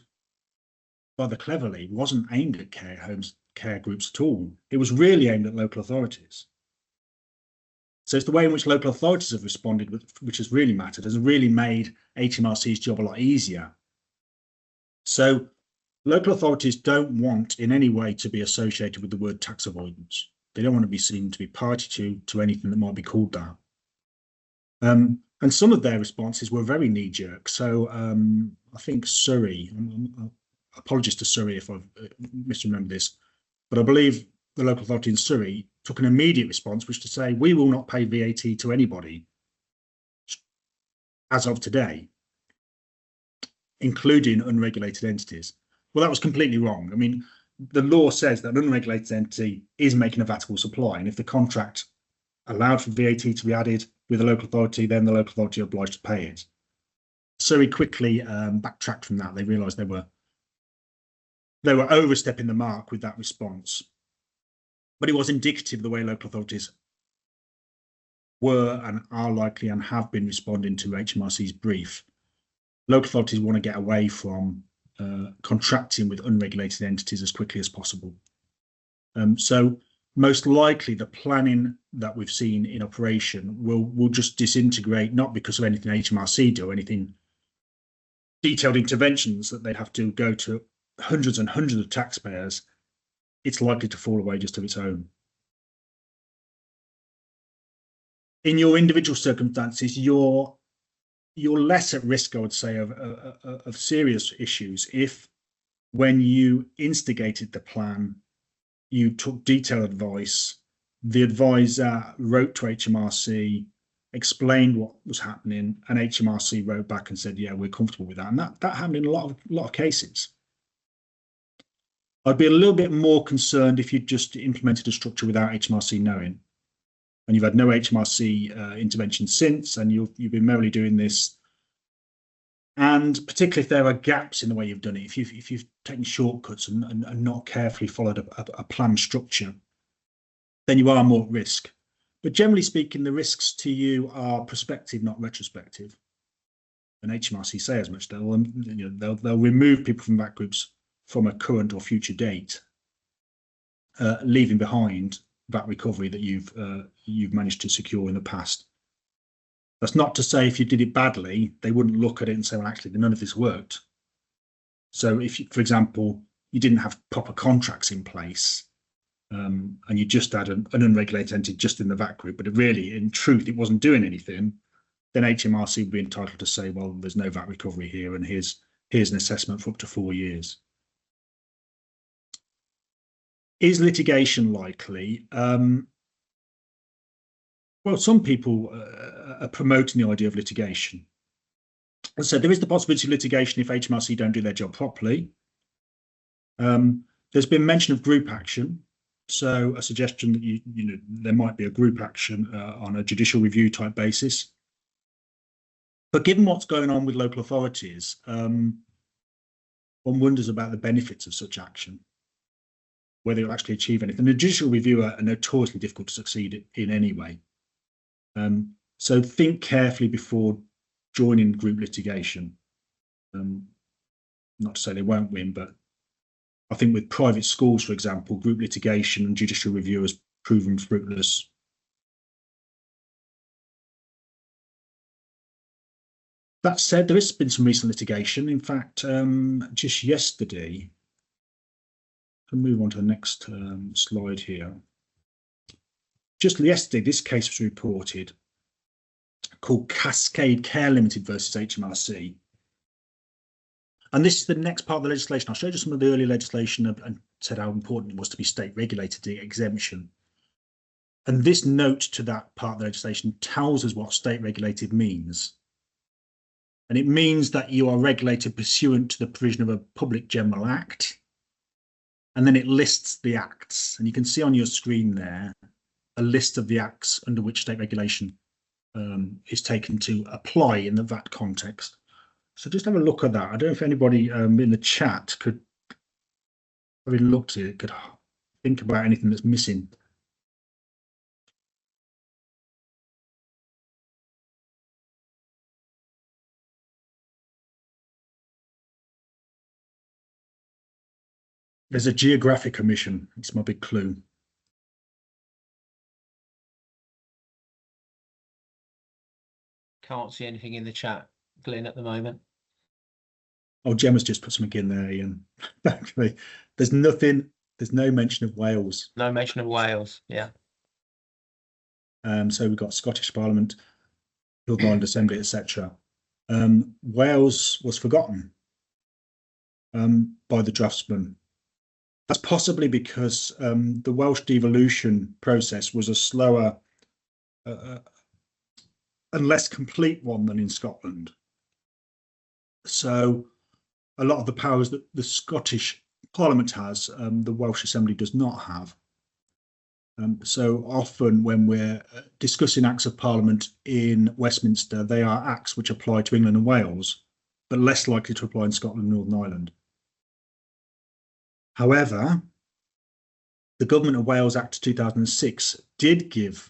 rather cleverly, wasn't aimed at care homes, care groups at all. It was really aimed at local authorities. So it's the way in which local authorities have responded, which has really mattered, has really made HMRC's job a lot easier. So local authorities don't want in any way to be associated with the word tax avoidance. They don't want to be seen to be party to anything that might be called that. And some of their responses were very knee-jerk. So I think Surrey, apologies to Surrey if I've misremembered this, but I believe the local authority in Surrey took an immediate response, which to say, we will not pay VAT to anybody as of today, including unregulated entities. Well, that was completely wrong. I mean, the law says that an unregulated entity is making a VATable supply, and if the contract allowed for VAT to be added with the local authority, then the local authority are obliged to pay it. Surrey quickly backtracked from that. They realised they were overstepping the mark with that response. But it was indicative of the way local authorities were and are likely and have been responding to HMRC's brief. Local authorities want to get away from contracting with unregulated entities as quickly as possible. So most likely the planning that we've seen in operation will just disintegrate, not because of anything HMRC do, anything detailed interventions that they'd have to go to hundreds and hundreds of taxpayers. It's likely to fall away just of its own. In your individual circumstances, you're less at risk, I would say, of serious issues if, when you instigated the plan, you took detailed advice, the advisor wrote to HMRC, explained what was happening, and HMRC wrote back and said, yeah, we're comfortable with that. And that happened in a lot of cases. I'd be a little bit more concerned if you just implemented a structure without HMRC knowing, and you've had no HMRC intervention since, and you've been merrily doing this. And particularly if there are gaps in the way you've done it, if you've taken shortcuts and not carefully followed a planned structure, then you are more at risk. But generally speaking, the risks to you are prospective, not retrospective. and HMRC say as much. They'll remove people from VAT groups from a current or future date, leaving behind VAT recovery that you've managed to secure in the past. That's not to say if you did it badly, they wouldn't look at it and say, well, actually, none of this worked. So if, for example, you didn't have proper contracts in place, and you just had an unregulated entity just in the VAT group, but really, in truth, it wasn't doing anything, then HMRC would be entitled to say, well, there's no VAT recovery here, and here's an assessment for up to 4 years. Is litigation likely? Well, some people are promoting the idea of litigation. So there is the possibility of litigation if HMRC don't do their job properly. There's been mention of group action. So a suggestion that there might be a group action on a judicial review type basis. But given what's going on with local authorities, one wonders about the benefits of such action, whether it'll actually achieve anything. The judicial review are notoriously difficult to succeed in anyway. So think carefully before joining group litigation. Not to say they won't win, but I think with private schools, for example, group litigation and judicial review has proven fruitless. That said, there has been some recent litigation. In fact, just yesterday, I'll move on to the next slide here. Just yesterday, this case was reported called Cascade Care Limited versus HMRC. And this is the next part of the legislation. I showed you some of the earlier legislation and said how important it was to be state regulated, the exemption. And this note to that part of the legislation tells us what state regulated means. And it means that you are regulated pursuant to the provision of a public general act. And then it lists the acts. And you can see on your screen there a list of the acts under which state regulation is taken to apply in the VAT context. So just have a look at that. I don't know if anybody in the chat could, having looked at it, could think about anything that's missing. There's a geographic omission. It's my big clue. Can't see anything in the chat, Glenn, at the moment. Oh, Gemma's just put something in there, Ian. There's nothing, there's no mention of Wales. No mention of Wales, yeah. So we've got Scottish Parliament, Northern Ireland Assembly, etc. Wales was forgotten by the draftsman. That's possibly because the Welsh devolution process was a slower and less complete one than in Scotland. So a lot of the powers that the Scottish Parliament has, the Welsh Assembly does not have. So often when we're discussing Acts of Parliament in Westminster, they are acts which apply to England and Wales, but less likely to apply in Scotland and Northern Ireland. However, the Government of Wales Act 2006 did give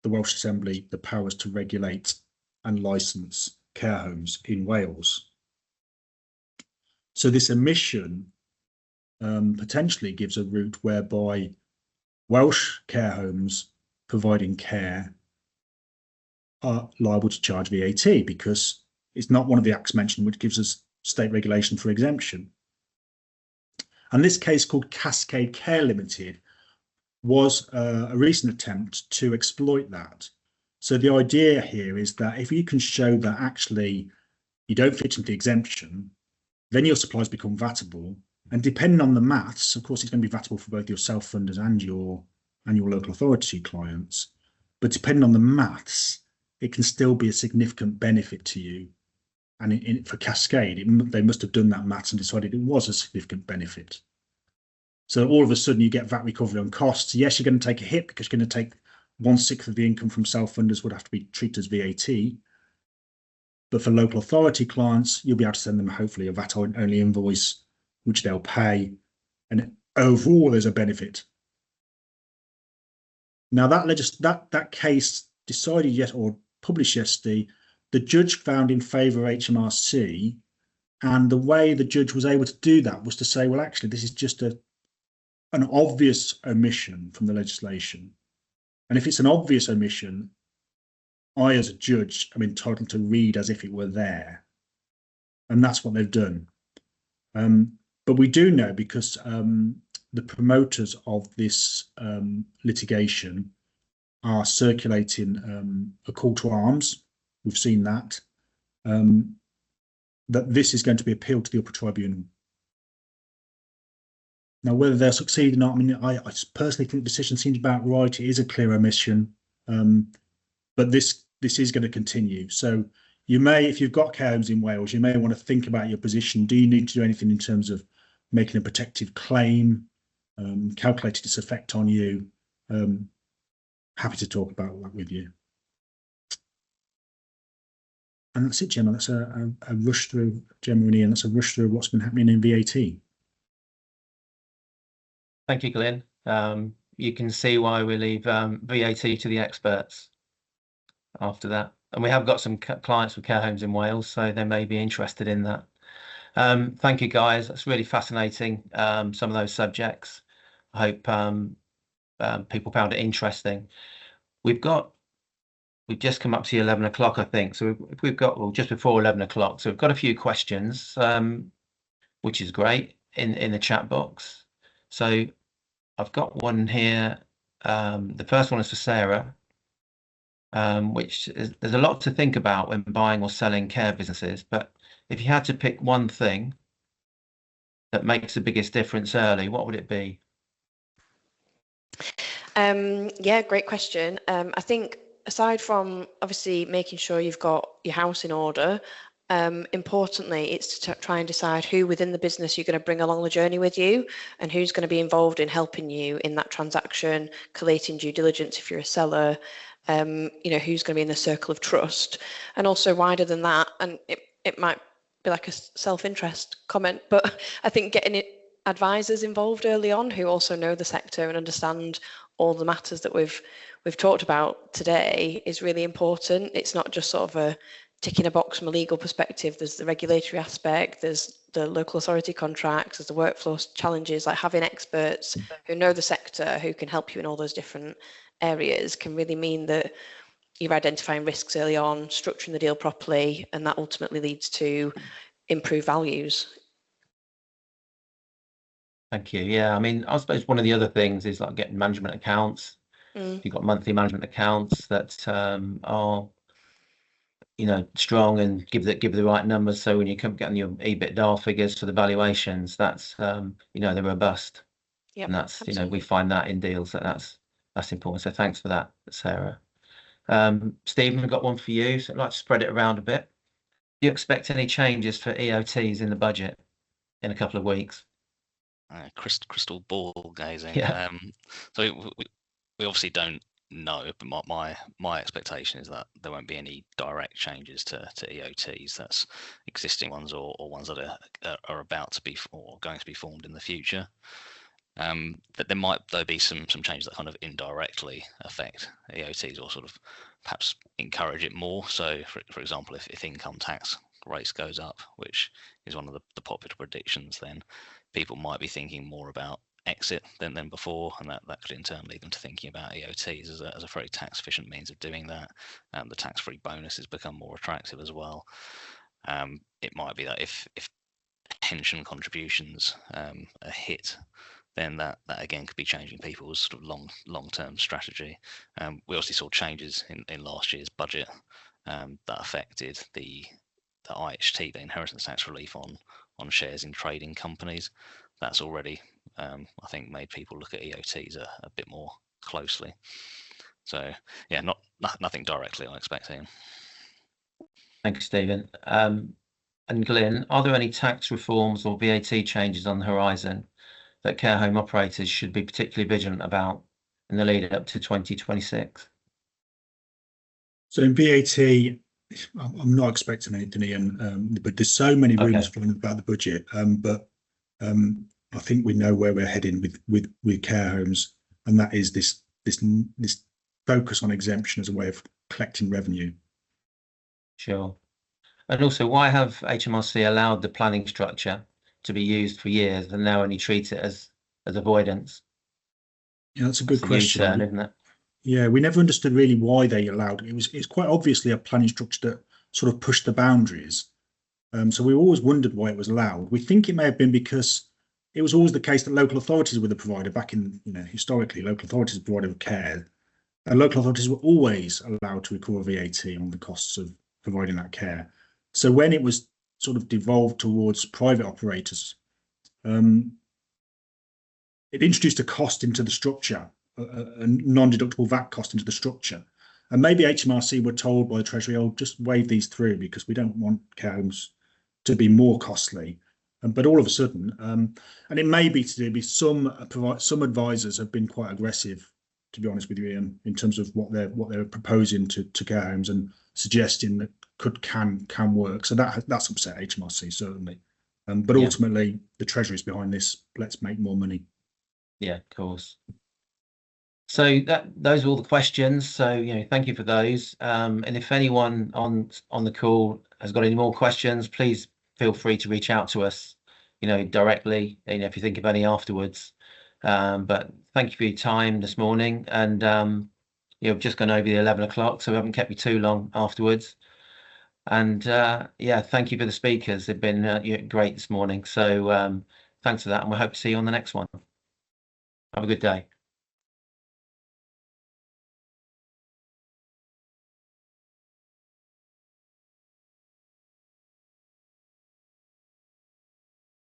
the Welsh Assembly the powers to regulate and licence care homes in Wales. So this omission potentially gives a route whereby Welsh care homes providing care are liable to charge VAT because it's not one of the acts mentioned which gives us state regulation for exemption. And this case called Cascade Care Limited was a recent attempt to exploit that. So the idea here is that if you can show that actually you don't fit into the exemption, then your supplies become VATable. And depending on the maths, of course, it's going to be VATable for both your self-funders and your local authority clients. But depending on the maths, it can still be a significant benefit to you. And for Cascade, they must have done that maths and decided it was a significant benefit. So all of a sudden you get VAT recovery on costs. Yes, you're going to take a hit because you're going to take 1/6 of the income from self-funders would have to be treated as VAT. But for local authority clients, you'll be able to send them hopefully a VAT-only invoice, which they'll pay. And overall, there's a benefit. Now that case decided yet or published yesterday the judge found in favour of HMRC, and the way the judge was able to do that was to say, well, actually, this is just an obvious omission from the legislation. And if it's an obvious omission, I, as a judge, am entitled to read as if it were there. And that's what they've done. But we do know, because the promoters of this litigation are circulating a call to arms. We've seen that. That this is going to be appealed to the upper tribunal. Now, whether they'll succeed or not, I mean, I personally think the decision seems about right. It is a clear omission, but this is going to continue. So you may, if you've got care homes in Wales, you may want to think about your position. Do you need to do anything in terms of making a protective claim, calculated its effect on you? Happy to talk about that with you. And that's it, Gemma. That's a rush through, Gemma and Ian, that's a rush through what's been happening in VAT. Thank you, Glyn. You can see why we leave VAT to the experts after that. And we have got some clients with care homes in Wales, so they may be interested in that. Thank you, guys. That's really fascinating, some of those subjects. I hope people found it interesting. We've just come up to 11 o'clock, I think. So we've got, well, just before 11 o'clock. So we've got a few questions, which is great, in the chat box. So I've got one here. The first one is for Sarah, which is, there's a lot to think about when buying or selling care businesses. But if you had to pick one thing that makes the biggest difference early, what would it be? Yeah, great question. I think aside from obviously making sure you've got your house in order, importantly, it's to try and decide who within the business you're going to bring along the journey with you, and who's going to be involved in helping you in that transaction, collating due diligence if you're a seller, you know, who's going to be in the circle of trust. And also wider than that, and it might be like a self-interest comment, but I think getting advisors involved early on who also know the sector and understand all the matters that we've talked about today is really important. It's not just sort of a ticking a box from a legal perspective. There's the regulatory aspect, there's the local authority contracts, there's the workflow challenges. Like having experts who know the sector, who can help you in all those different areas, can really mean that you're identifying risks early on, structuring the deal properly, and that ultimately leads to improved values. Thank you. Yeah, I mean, I suppose one of the other things is like getting management accounts. If you've got monthly management accounts that are, you know, strong and give the right numbers, so when you come getting your EBITDA figures for the valuations, that's you know, they're robust. Yeah, and that's absolutely. You know, we find that in deals that's important. So thanks for that, Sarah. Stephen, we've got one for you. So I'd like to spread it around a bit. Do you expect any changes for EOTs in the budget in a couple of weeks? Crystal ball gazing. Yeah. So we obviously don't know, but my expectation is that there won't be any direct changes to EOTs. That's existing ones or ones that are about to be or going to be formed in the future. That there might be some changes that kind of indirectly affect EOTs or sort of perhaps encourage it more. So for example, if income tax rates goes up, which is one of the popular predictions, then people might be thinking more about exit than before, and that could in turn lead them to thinking about EOTs as a very tax efficient means of doing that. The tax-free bonuses become more attractive as well. It might be that if pension contributions are hit, then that again could be changing people's sort of long-term strategy. We also saw changes in last year's budget that affected the IHT, the inheritance tax relief on shares in trading companies. That's already, I think, made people look at EOTs a bit more closely. So yeah, nothing directly I'm expecting. Thanks, Stephen. And Glyn, are there any tax reforms or VAT changes on the horizon that care home operators should be particularly vigilant about in the lead up to 2026? So in VAT, I'm not expecting anything, Ian, but there's so many rumours flying about the budget. But I think we know where we're heading with care homes, and that is this focus on exemption as a way of collecting revenue. Sure. And also, why have HMRC allowed the planning structure to be used for years and now only treat it as avoidance? Yeah, that's a That's good a U-turn, question. isn't it? Yeah, we never understood really why they allowed it. It's quite obviously a planning structure that sort of pushed the boundaries. So we always wondered why it was allowed. We think it may have been because it was always the case that local authorities were the provider back in, historically, local authorities provided care. And local authorities were always allowed to recover VAT on the costs of providing that care. So when it was sort of devolved towards private operators, it introduced a cost into the structure, a non-deductible VAT cost into the structure. And maybe HMRC were told by the Treasury, oh, just wave these through because we don't want care homes to be more costly. But all of a sudden, and it may be to do with some advisors have been quite aggressive, to be honest with you, Ian, in terms of what they're proposing to care homes and suggesting that can work. So that's upset HMRC certainly. But Yeah. ultimately, the Treasury's behind this. Let's make more money. Yeah, of course. So those are all the questions. So, thank you for those. And if anyone on the call has got any more questions, please feel free to reach out to us, directly, if you think of any afterwards. But thank you for your time this morning. And, we've just gone over the 11 o'clock, so we haven't kept you too long afterwards. And yeah, thank you for the speakers. They've been great this morning. So thanks for that. And we hope to see you on the next one. Have a good day.